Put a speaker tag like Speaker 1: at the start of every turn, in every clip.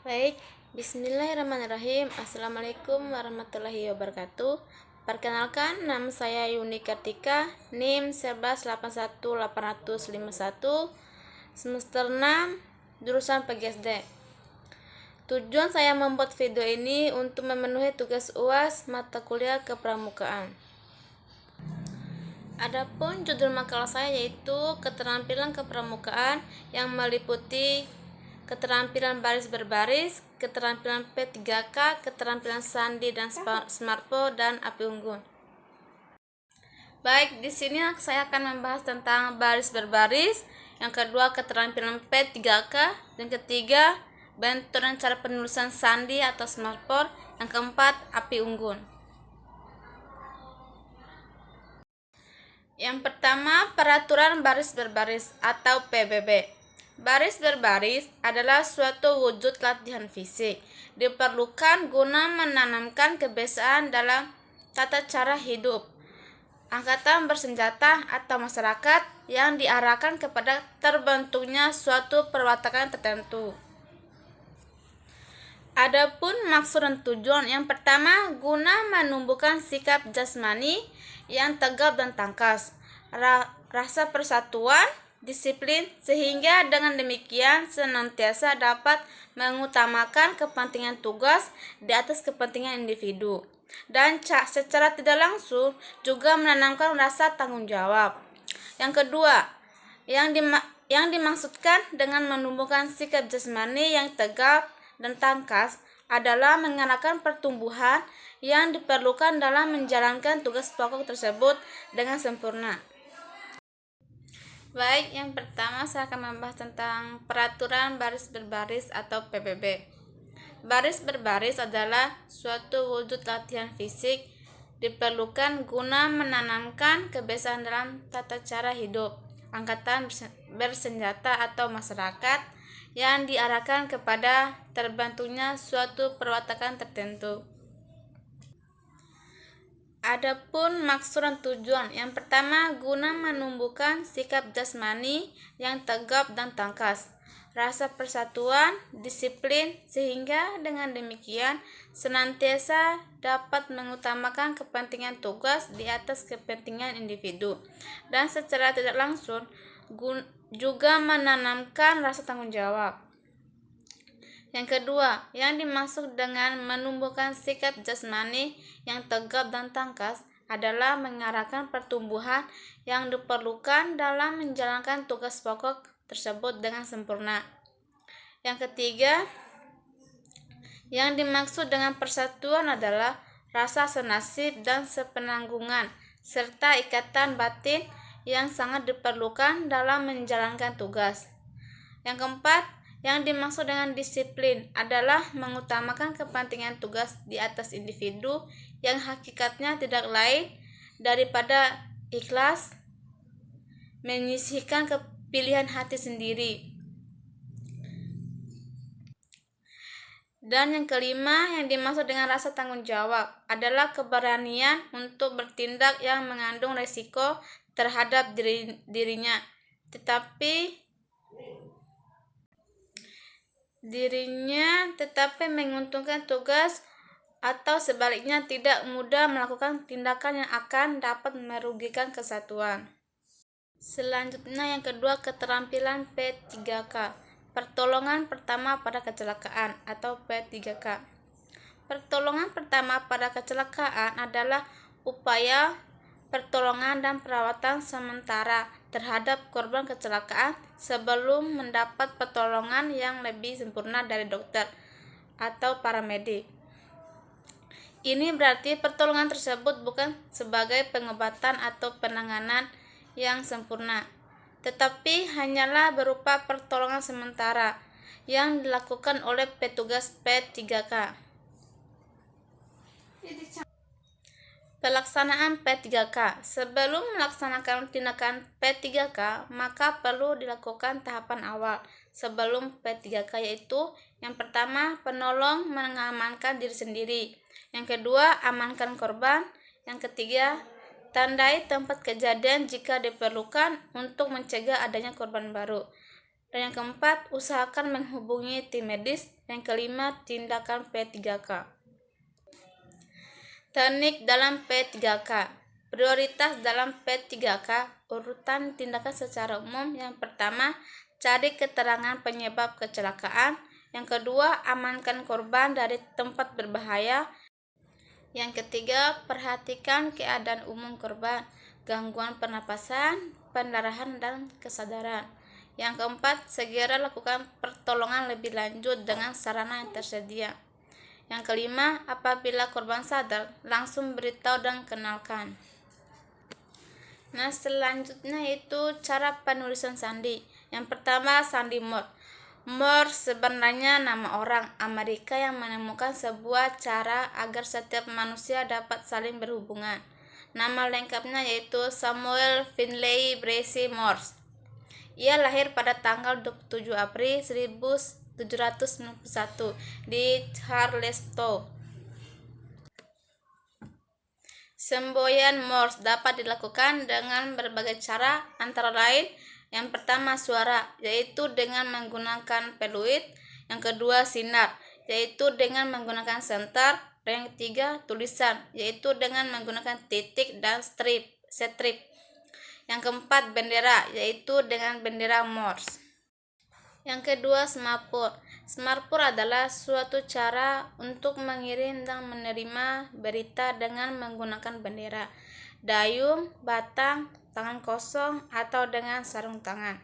Speaker 1: Baik, bismillahirrahmanirrahim. Assalamualaikum warahmatullahi wabarakatuh. Perkenalkan, nama saya Yuni Kartika, NIM 1181851, semester 6, jurusan PGSD. Tujuan saya membuat video ini untuk memenuhi tugas UAS mata kuliah kepramukaan. Adapun judul makalah saya yaitu keterampilan kepramukaan yang meliputi keterampilan baris berbaris, keterampilan P3K, keterampilan sandi dan smartphone, dan api unggun. Baik, di sini saya akan membahas tentang baris berbaris, yang kedua keterampilan P3K, yang ketiga bentuk dan cara penulisan sandi atau smartphone, yang keempat api unggun. Yang pertama, peraturan baris berbaris atau PBB. Baris berbaris adalah suatu wujud latihan fisik, diperlukan guna menanamkan kebiasaan dalam tata cara hidup angkatan bersenjata atau masyarakat yang diarahkan kepada terbentuknya suatu perwatakan tertentu. Adapun maksud dan tujuan, yang pertama, guna menumbuhkan sikap jasmani yang tegap dan tangkas, rasa persatuan, disiplin, sehingga dengan demikian senantiasa dapat mengutamakan kepentingan tugas di atas kepentingan individu, dan secara tidak langsung juga menanamkan rasa tanggung jawab. Yang kedua, yang dimaksudkan dengan menumbuhkan sikap jasmani yang tegap dan tangkas adalah mengarahkan pertumbuhan yang diperlukan dalam menjalankan tugas pokok tersebut dengan sempurna. Baik, yang pertama saya akan membahas tentang peraturan baris berbaris atau PBB. Baris berbaris adalah suatu wujud latihan fisik, diperlukan guna menanamkan kebiasaan dalam tata cara hidup angkatan bersenjata atau masyarakat yang diarahkan kepada terbentuknya suatu perwatakan tertentu. Adapun maksud dan tujuan, yang pertama, guna menumbuhkan sikap jasmani yang tegap dan tangkas, rasa persatuan, disiplin, sehingga dengan demikian senantiasa dapat mengutamakan kepentingan tugas di atas kepentingan individu, dan secara tidak langsung juga menanamkan rasa tanggung jawab. Yang kedua, yang dimaksud dengan menumbuhkan sikap jasmani yang tegap dan tangkas adalah mengarahkan pertumbuhan yang diperlukan dalam menjalankan tugas pokok tersebut dengan sempurna. Yang ketiga, yang dimaksud dengan persatuan adalah rasa senasib dan sepenanggungan serta ikatan batin yang sangat diperlukan dalam menjalankan tugas. Yang keempat, yang dimaksud dengan disiplin adalah mengutamakan kepentingan tugas di atas individu yang hakikatnya tidak lain daripada ikhlas menyisihkan kepilihan hati sendiri. Dan yang kelima, yang dimaksud dengan rasa tanggung jawab adalah keberanian untuk bertindak yang mengandung resiko terhadap dirinya, tetapi menguntungkan tugas, atau sebaliknya tidak mudah melakukan tindakan yang akan dapat merugikan kesatuan. Selanjutnya, yang kedua, keterampilan P3K, pertolongan pertama pada kecelakaan atau P3K. Pertolongan pertama pada kecelakaan adalah upaya pertolongan dan perawatan sementara terhadap korban kecelakaan sebelum mendapat pertolongan yang lebih sempurna dari dokter atau paramedik. Ini berarti pertolongan tersebut bukan sebagai pengobatan atau penanganan yang sempurna, tetapi hanyalah berupa pertolongan sementara yang dilakukan oleh petugas P3K. Pelaksanaan P3K. Sebelum melaksanakan tindakan P3K, maka perlu dilakukan tahapan awal sebelum P3K, yaitu yang pertama, penolong mengamankan diri sendiri. Yang kedua, amankan korban. Yang ketiga, tandai tempat kejadian jika diperlukan untuk mencegah adanya korban baru. Dan yang keempat, usahakan menghubungi tim medis. Yang kelima, tindakan P3K. Teknik dalam P3K. Prioritas dalam P3K, urutan tindakan secara umum. Yang pertama, cari keterangan penyebab kecelakaan. Yang kedua, amankan korban dari tempat berbahaya. Yang ketiga, perhatikan keadaan umum korban, gangguan pernapasan, pendarahan, dan kesadaran. Yang keempat, segera lakukan pertolongan lebih lanjut dengan sarana yang tersedia. Yang kelima, apabila korban sadar, langsung beritahu dan kenalkan. Nah, selanjutnya itu cara penulisan sandi. Yang pertama, sandi Morse. Morse sebenarnya nama orang Amerika yang menemukan sebuah cara agar setiap manusia dapat saling berhubungan. Nama lengkapnya yaitu Samuel Finley Brace Morse. Ia lahir pada tanggal 27 April 1791 di Charlestown. Semboyan Morse dapat dilakukan dengan berbagai cara, antara lain yang pertama suara, yaitu dengan menggunakan peluit. Yang kedua sinar, yaitu dengan menggunakan senter. Dan yang ketiga tulisan, yaitu dengan menggunakan titik dan strip. Yang keempat bendera, yaitu dengan bendera Morse. Yang kedua semaphore. Semaphore adalah suatu cara untuk mengirim dan menerima berita dengan menggunakan bendera, dayung, batang, tangan kosong, atau dengan sarung tangan.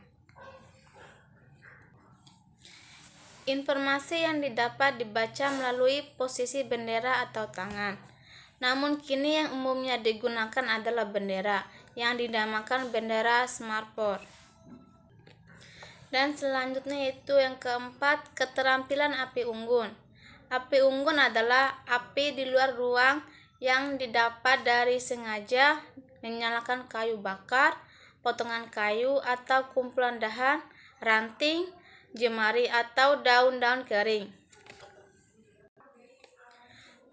Speaker 1: Informasi yang didapat dibaca melalui posisi bendera atau tangan. Namun kini yang umumnya digunakan adalah bendera, yang dinamakan bendera semaphore. Dan selanjutnya itu yang keempat, keterampilan api unggun. Api unggun adalah api di luar ruang yang didapat dari sengaja menyalakan kayu bakar, potongan kayu atau kumpulan dahan, ranting, jemari atau daun-daun kering.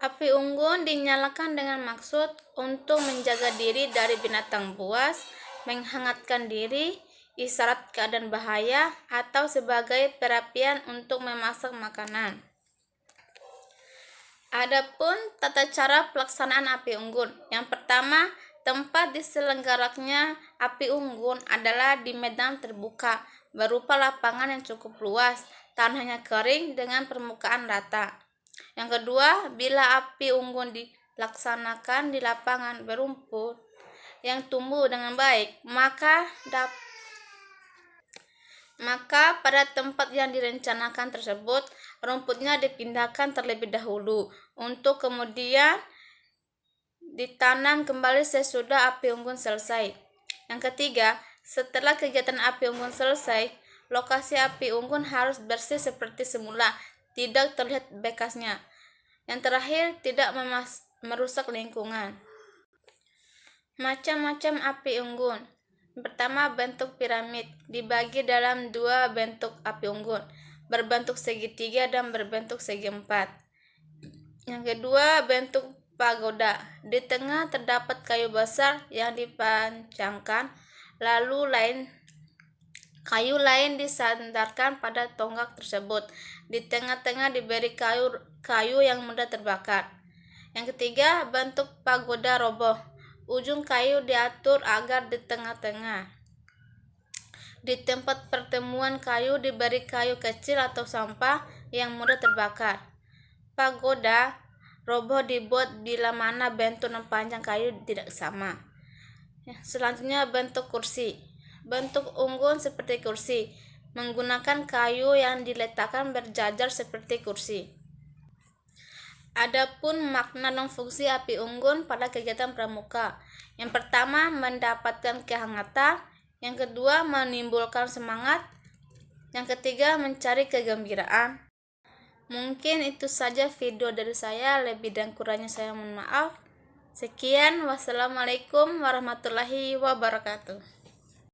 Speaker 1: Api unggun dinyalakan dengan maksud untuk menjaga diri dari binatang buas, menghangatkan diri, isyarat keadaan bahaya, atau sebagai perapian untuk memasak makanan. Adapun tata cara pelaksanaan api unggun. Yang pertama, tempat diselenggarakannya api unggun adalah di medan terbuka, berupa lapangan yang cukup luas, tanahnya kering dengan permukaan rata. Yang kedua, bila api unggun dilaksanakan di lapangan berumput yang tumbuh dengan baik, maka pada tempat yang direncanakan tersebut, rumputnya dipindahkan terlebih dahulu untuk kemudian ditanam kembali sesudah api unggun selesai. Yang ketiga, setelah kegiatan api unggun selesai, lokasi api unggun harus bersih seperti semula, tidak terlihat bekasnya. Yang terakhir, tidak merusak lingkungan. Macam-macam api unggun. Yang pertama, bentuk piramid, dibagi dalam dua bentuk api unggun, berbentuk segitiga dan berbentuk segi empat. Yang kedua, bentuk pagoda. Di tengah terdapat kayu besar yang dipancangkan, lalu kayu lain disandarkan pada tonggak tersebut. Di tengah-tengah diberi kayu yang mudah terbakar. Yang ketiga, bentuk pagoda roboh. Ujung kayu diatur agar di tengah-tengah. Di tempat pertemuan kayu diberi kayu kecil atau sampah yang mudah terbakar. Pagoda roboh dibuat bila mana bentuk dan panjang kayu tidak sama. Selanjutnya, bentuk kursi. Bentuk unggun seperti kursi, menggunakan kayu yang diletakkan berjajar seperti kursi. Adapun makna dan fungsi api unggun pada kegiatan pramuka. Yang pertama, mendapatkan kehangatan. Yang kedua, menimbulkan semangat. Yang ketiga, mencari kegembiraan. Mungkin itu saja video dari saya, lebih dan kurangnya saya mohon maaf. Sekian, wassalamualaikum warahmatullahi wabarakatuh.